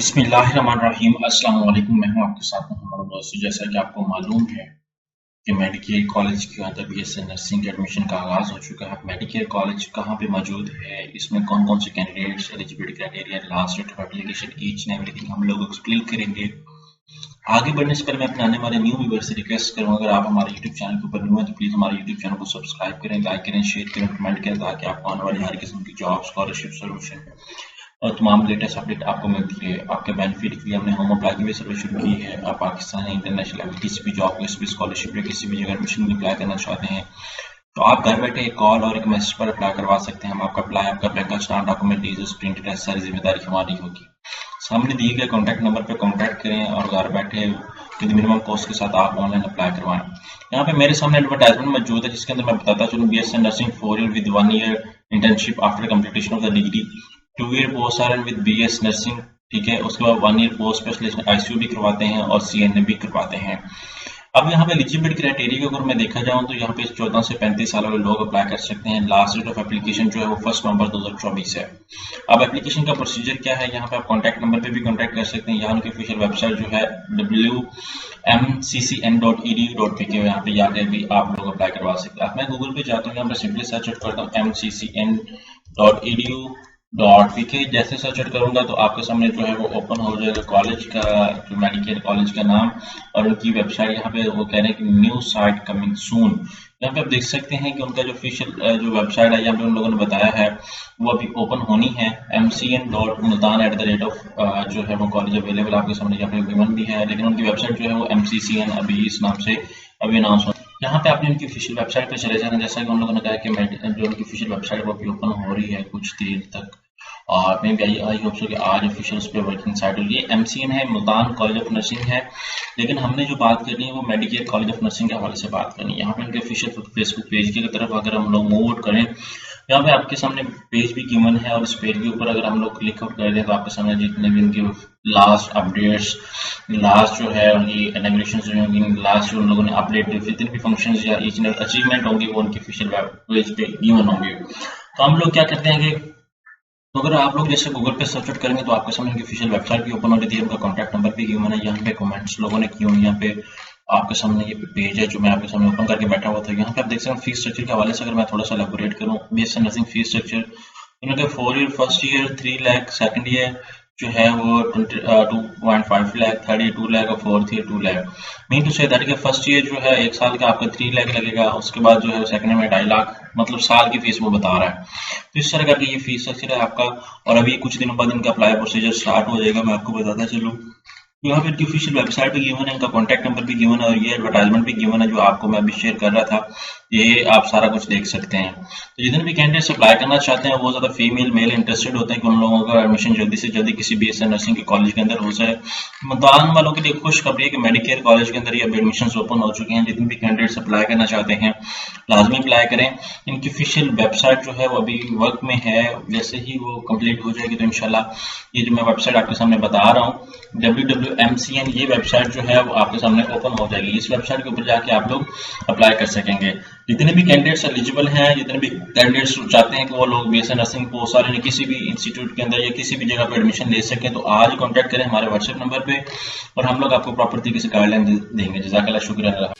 बिस्मिल्लाहिर्रहमानिर्रहीम। अस्सलाम वालेकुम। मैं हूं आपके साथ मोहम्मद दोस्त। जैसा कि आपको मालूम है कि मेडिकेयर कॉलेज के अंदर बीएससी नर्सिंग के एडमिशन का आगाज़ हो चुका है। मेडिकेयर कॉलेज कहाँ पे मौजूद है, इसमें कौन कौन से candidates, eligibility criteria, last date of application, each and everything हम लोग एक्सप्लेन करेंगे। आगे बढ़ने से पहले मैं अपने आने वाले न्यू व्यूअर्स से रिक्वेस्ट करूँगा, अगर आप हमारे यूट्यूब चैनल के ऊपर न्यू हैं तो प्लीज़ हमारे यूट्यूब चैनल को सब्सक्राइब करें, लाइक करें, शेयर करें, कमेंट करें, ताकि आपको आने वाली हर किस्म की जॉब, स्कॉलरशिप, सोल्यूशन और तमाम लेटेस्ट अपडेट आपको मिलती है। आपके बेनिफिट के लिए हमने होम अप्लाई की भी सर्विस शुरू की है। आप पाकिस्तान इंटरनेशनल लेवल किसी भी जॉब, किसी भी स्कॉलरशिप या किसी भी जगह एडमिशन अप्लाई करना चाहते हैं तो आप घर बैठे एक कॉल और एक मैसेज पर अप्लाई करवा सकते हैं। हम आपका अप्लाई, आपका बैंक का स्टाम्प, डॉक्यूमेंट, डीटेल्स, प्रिंटेड है, सारी जिम्मेदारी हमारी होगी। सामने दिए गए कॉन्टैक्ट नंबर पर कॉन्टैक्ट करें और घर बैठे विद मिनिमम कॉस्ट के साथ आप ऑनलाइन अप्लाई करवाएं। यहाँ पे मेरे सामने एडवर्टाइजमेंट मौजूद है, जिसके अंदर मैं बताता चलूँ BSc nursing 4 year with 1 year internship after completion of the degree, 2 year post are with BS nursing, ठीक है। उसके बाद 1 ईयर पोस्ट स्पेशलिस्ट आईसीयू भी करवाते हैं और सीएनए भी करवाते हैं। अब यहाँ पे एलिजिबिलिटी क्राइटेरिया को अगर मैं देखा जाऊँ तो यहाँ पे 14 से 35 साल वाले लोग अप्लाई कर सकते हैं। लास्ट डेट ऑफ एप्लीकेशन जो है वो 1 नवंबर 2024 है। अब एप्लीकेशन का प्रोसीजर क्या है, यहाँ पे आप कॉन्टैक्ट नंबर पे भी कॉन्टैक्ट कर सकते हैं। यहाँ उनकी ऑफिशियल वेबसाइट जो है wmccn.edu.pk, यहाँ पे जाकर भी आप लोग अप्लाई करवा सकते हैं। अब मैं गूगल पे जाता हूँ, यहाँ पे सिंपली सर्च करता हूँ mccn.edu.pk। जैसे सर्च करूंगा तो आपके सामने जो है वो ओपन हो जाएगा कॉलेज का, जो मेडिकेयर कॉलेज का नाम और उनकी वेबसाइट। यहाँ पे वो कह रहे हैं कि न्यू साइट कमिंग सून। यहाँ पे आप देख सकते हैं कि उनका जो ऑफिशियल जो वेबसाइट है, यहाँ पे उन लोगों ने बताया है वो अभी ओपन होनी है। mcn.multan@, जो है वो कॉलेज अवेलेबल आपके सामने यहाँ पे गिवन भी है, लेकिन उनकी वेबसाइट जो है वो mccn अभी इस नाम से अभी अनाउंस हो। यहाँ पे आपने उनकी ऑफिशियल वेबसाइट पे चले जाना। जैसा कि उन लोगों ने कहा कि जो उनकी ऑफिशियल वेबसाइट है वो अभी ओपन हो रही है कुछ देर तक, और may B I hope so कि आज ऑफिशियल उस पर वर्किंग साइट होगी। ये एमसीएन है, मुल्तान कॉलेज ऑफ नर्सिंग है, लेकिन हमने जो बात करनी है वो मेडिकेयर कॉलेज ऑफ नर्सिंग के हवाले से बात करनी है। यहाँ पे उनके ऑफिशियल फेसबुक पेज की तरफ अगर हम लोग मूव आउट करें, यहाँ पे आपके सामने पेज भी गिवन है और इस पेज के ऊपर अगर हम लोग क्लिक आउट कर दें तो आपके सामने जितने भी उनके लास्ट अपडेट्स, लास्ट जो है उनकी इनॉग्रेशन जो होंगी, लास्ट जो उन लोगों ने अपडेट जितने भी फंक्शन या अचीवमेंट होंगे वो उनके ऑफिशियल पेज पे गिवन होंगे। तो हम लोग क्या करते हैं कि तो अगर आप लोग जैसे गूगल पे सर्च करेंगे तो आपके सामने उनकी ऑफिशियल वेबसाइट भी ओपन हो रही है, उनका कॉन्टैक्ट नंबर भी गिवन है, यहाँ पे कमेंट्स लोगों ने किए हुए, यहाँ पे आपके सामने ये पेज है जो मैं आपके सामने ओपन करके बैठा हुआ था। यहाँ पे आप देख सकते हैं फीस स्ट्रक्चर के हवाले से अगर मैं थोड़ा सा एलैबोरेट करूँ, बीएससी नर्सिंग फीस स्ट्रक्चर उनके 4 year first year 3 lakh, second year जो है वो 2.5 लाख, थर्ड ईयर 2 लाख और fourth year 2 lakh. Mean to say that कि फर्स्ट ईयर जो है 1 साल का आपका 3 लाख लगेगा, उसके बाद जो है सेकंड ईयर में 2.5 लाख, मतलब साल की फीस वो बता रहा है। तो इस तरह का ये फीस स्ट्रक्चर है आपका, और अभी कुछ दिनों बाद इनका अप्लाई प्रोसीजर स्टार्ट हो जाएगा, मैं आपको बताता चलूँ। यहाँ पे इनकी ऑफिशियल वेबसाइट भी गिवन है, इनका कॉन्टैक्ट नंबर भी गिवन है और ये एडवर्टाइजमेंट भी गिवन है जो आपको मैं अभी शेयर कर रहा था, ये आप सारा कुछ देख सकते हैं। तो जितने भी कैंडिडेट्स अप्लाई करना चाहते हैं वो ज़्यादा फीमेल मेल इंटरेस्टेड होते हैं कि उन लोगों का एडमिशन जल्दी से जल्दी किसी बीएससी नर्सिंग के कॉलेज के अंदर हो जाए। मुल्तान वालों के लिए खुशखबरी है कि मेडिकेयर कॉलेज के अंदर ये अब एडमिशन ओपन हो चुके हैं। जितने भी कैंडिडेट्स अप्लाई करना चाहते हैं लाजमी अप्लाई करें। इनकी ऑफिशियल वेबसाइट जो है वो अभी वर्क में है, जैसे ही वो कंप्लीट हो जाएगी तो इंशाल्लाह ये जो मैं वेबसाइट आपके सामने बता रहा हूँ www.mcn, ये वेबसाइट जो है वो आपके सामने ओपन हो जाएगी। इस वेबसाइट के ऊपर जाके आप लोग अप्लाई कर सकेंगे। जितने भी कैंडिडेट्स एलिजिबल हैं, जितने भी कैंडिडेट्स चाहते हैं कि वो लोग बीएससी नर्सिंग पोस्ट और किसी भी इंस्टीट्यूट के अंदर या किसी भी जगह पर एडमिशन ले सकें, तो आज कॉन्टैक्ट करें हमारे व्हाट्सएप नंबर पे और हम लोग आपको प्रॉपर तरीके से गाइडलाइन देंगे। जज़ाकल्लाह, शुक्रिया।